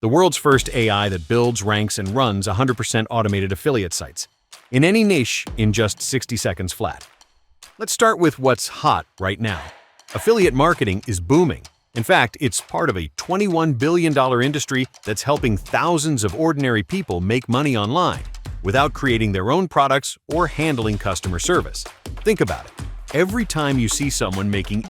the world's first AI that builds, ranks, and runs 100% automated affiliate sites, in any niche in just 60 seconds flat. Let's start with what's hot right now. Affiliate marketing is booming. In fact, it's part of a $21 billion industry that's helping thousands of ordinary people make money online without creating their own products or handling customer service. Think about it. Every time you see someone making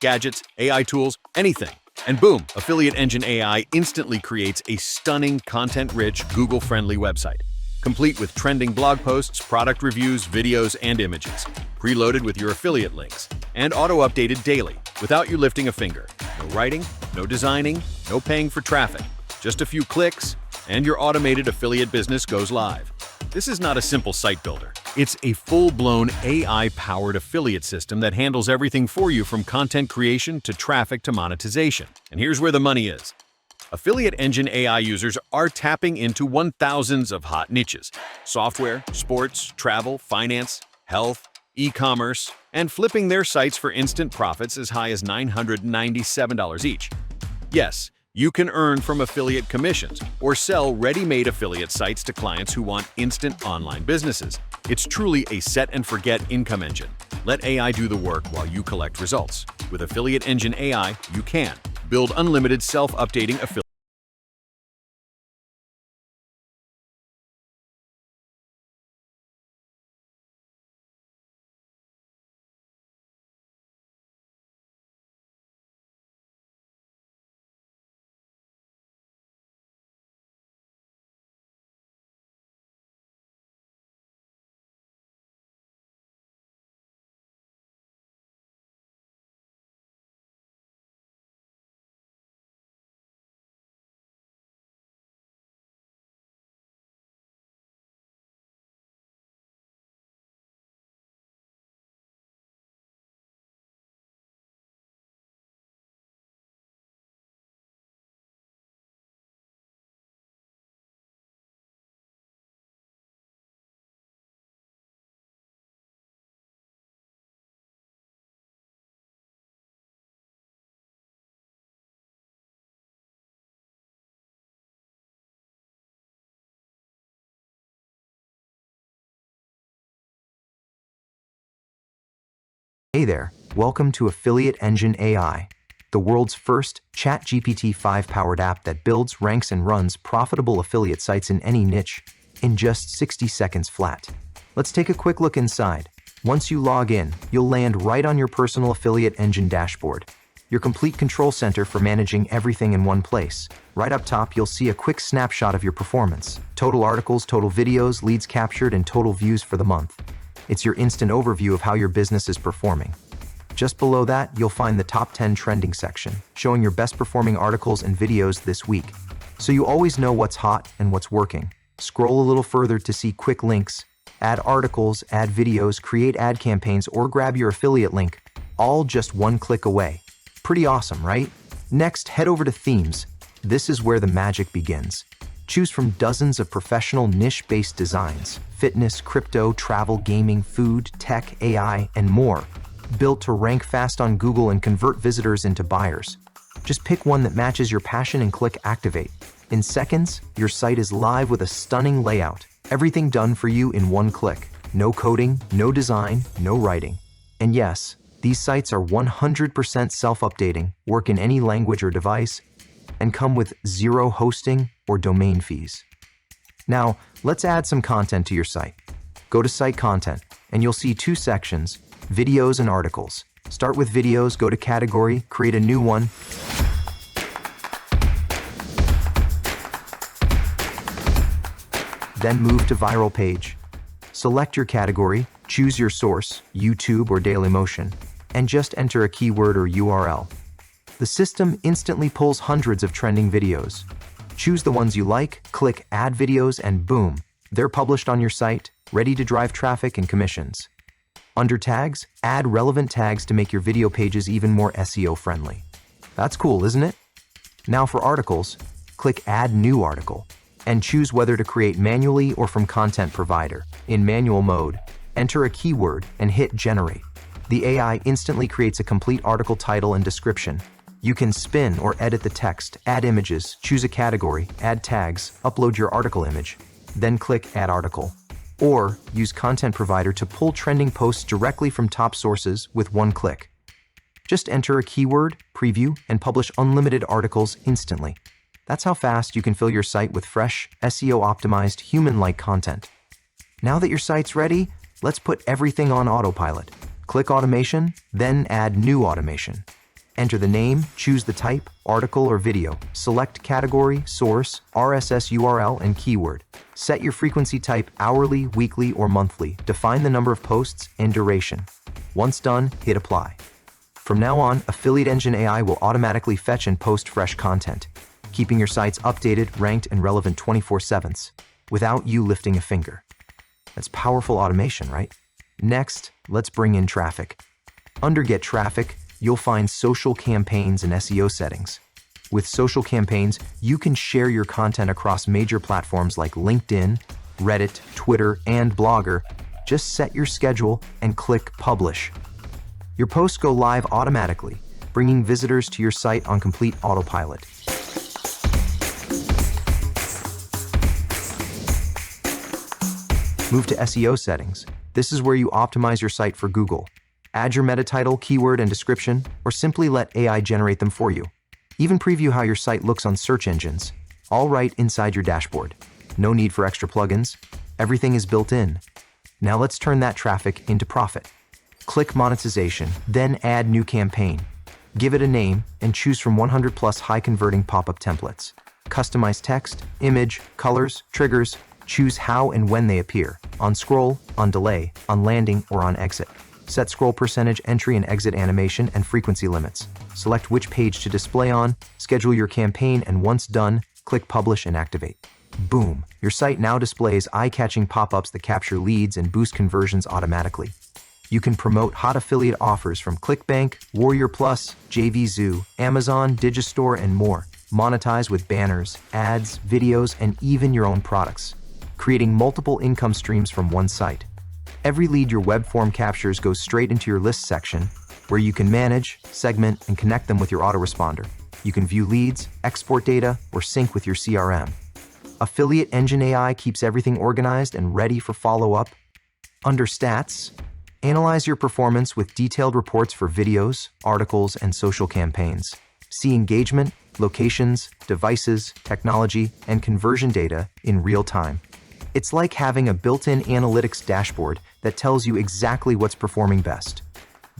gadgets, AI tools, anything. And boom, Affiliate Engine AI instantly creates a stunning, content-rich, Google-friendly website, complete with trending blog posts, product reviews, videos, and images, preloaded with your affiliate links, and auto-updated daily, without you lifting a finger. No writing, no designing, no paying for traffic. Just a few clicks, and your automated affiliate business goes live. This is not a simple site builder. It's a full-blown AI-powered affiliate system that handles everything for you from content creation to traffic to monetization. And here's where the money is. Affiliate Engine AI users are tapping into 1,000s of hot niches: software, sports, travel, finance, health, e-commerce, and flipping their sites for instant profits as high as $997 each. Yes, you can earn from affiliate commissions or sell ready-made affiliate sites to clients who want instant online businesses. It's truly a set-and-forget income engine. Let AI do the work while you collect results. With Affiliate Engine AI, you can build unlimited self-updating affiliate. Hey there, welcome to Affiliate Engine AI, the world's first ChatGPT 5-powered app that builds, ranks, and runs profitable affiliate sites in any niche in just 60 seconds flat. Let's take a quick look inside. Once you log in, you'll land right on your personal Affiliate Engine dashboard, your complete control center for managing everything in one place. Right up top, you'll see a quick snapshot of your performance: total articles, total videos, leads captured, and total views for the month. It's your instant overview of how your business is performing. Just below that, you'll find the top 10 trending section, showing your best performing articles and videos this week. So you always know what's hot and what's working. Scroll a little further to see quick links, add articles, add videos, create ad campaigns, or grab your affiliate link, all just one click away. Pretty awesome, right? Next, head over to themes. This is where the magic begins. Choose from dozens of professional niche-based designs: fitness, crypto, travel, gaming, food, tech, AI, and more, built to rank fast on Google and convert visitors into buyers. Just pick one that matches your passion and click Activate. In seconds, your site is live with a stunning layout. Everything done for you in one click. No coding, no design, no writing. And yes, these sites are 100% self-updating, work in any language or device, and come with zero hosting or domain fees. Now, let's add some content to your site. Go to Site Content, and you'll see two sections: videos and articles. Start with videos, go to Category, create a new one, then move to Viral Page. Select your category, Choose your source, YouTube or Dailymotion, and just enter a keyword or URL. The system instantly pulls hundreds of trending videos. Choose the ones you like, click Add Videos, and boom, they're published on your site, ready to drive traffic and commissions. Under tags, add relevant tags to make your video pages even more SEO friendly. That's cool, isn't it? Now for articles, click Add New Article and choose whether to create manually or from content provider. In manual mode, enter a keyword and hit Generate. The AI instantly creates a complete article title and description. You can spin or edit the text, add images, choose a category, add tags, upload your article image, then click Add Article. Or use Content Provider to pull trending posts directly from top sources with one click. Just enter a keyword, preview, and publish unlimited articles instantly. That's how fast you can fill your site with fresh, SEO-optimized, human-like content. Now that your site's ready, let's put everything on autopilot. Click Automation, then add New Automation. Enter the name, choose the type, article or video, select category, source, RSS URL, and keyword. Set your frequency type hourly, weekly, or monthly. Define the number of posts and duration. Once done, hit Apply. From now on, Affiliate Engine AI will automatically fetch and post fresh content, keeping your sites updated, ranked, and relevant 24/7 without you lifting a finger. That's powerful automation, right? Next, let's bring in traffic. Under Get Traffic, you'll find social campaigns and SEO settings. With social campaigns, you can share your content across major platforms like LinkedIn, Reddit, Twitter, and Blogger. Just set your schedule and click Publish. Your posts go live automatically, bringing visitors to your site on complete autopilot. Move to SEO settings. This is where you optimize your site for Google. Add your meta title, keyword, and description, or simply let AI generate them for you. Even preview how your site looks on search engines, all right inside your dashboard. No need for extra plugins. Everything is built in. Now let's turn that traffic into profit. Click Monetization, then add New Campaign. Give it a name and choose from 100+ high-converting pop-up templates. Customize text, image, colors, triggers. Choose how and when they appear, on scroll, on delay, on landing, or on exit. Set scroll percentage, entry and exit animation, and frequency limits. Select which page to display on, schedule your campaign, and once done, click Publish and activate. Boom! Your site now displays eye-catching pop-ups that capture leads and boost conversions automatically. You can promote hot affiliate offers from ClickBank, Warrior Plus, JVZoo, Amazon, Digistore, and more. Monetize with banners, ads, videos, and even your own products, creating multiple income streams from one site. Every lead your web form captures goes straight into your list section, where you can manage, segment, and connect them with your autoresponder. You can view leads, export data, or sync with your CRM. Affiliate Engine AI keeps everything organized and ready for follow-up. Under Stats, analyze your performance with detailed reports for videos, articles, and social campaigns. See engagement, locations, devices, technology, and conversion data in real time. It's like having a built-in analytics dashboard that tells you exactly what's performing best.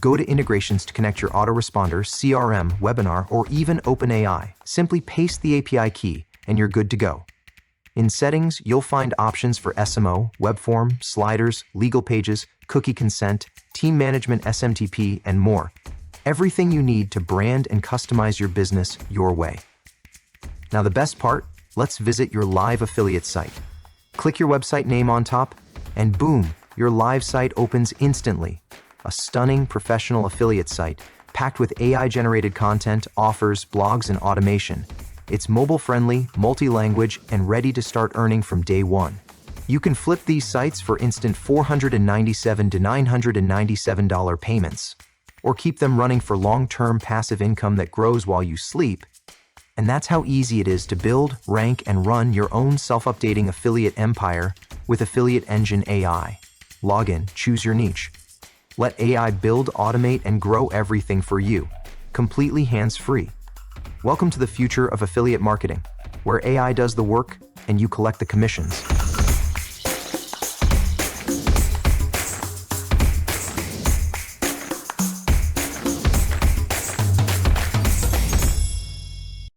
Go to integrations to connect your autoresponder, CRM, webinar, or even OpenAI. Simply paste the API key, and you're good to go. In settings, you'll find options for SMO, web form, sliders, legal pages, cookie consent, team management, SMTP, and more. Everything you need to brand and customize your business your way. Now the best part, let's visit your live affiliate site. Click your website name on top, and boom, your live site opens instantly. A stunning professional affiliate site packed with AI-generated content, offers, blogs, and automation. It's mobile-friendly, multi-language, and ready to start earning from day one. You can flip these sites for instant $497 to $997 payments, or keep them running for long-term passive income that grows while you sleep. And that's how easy it is to build, rank, and run your own self-updating affiliate empire with Affiliate Engine AI. Log in, choose your niche. Let AI build, automate, and grow everything for you, completely hands-free. Welcome to the future of affiliate marketing, where AI does the work and you collect the commissions.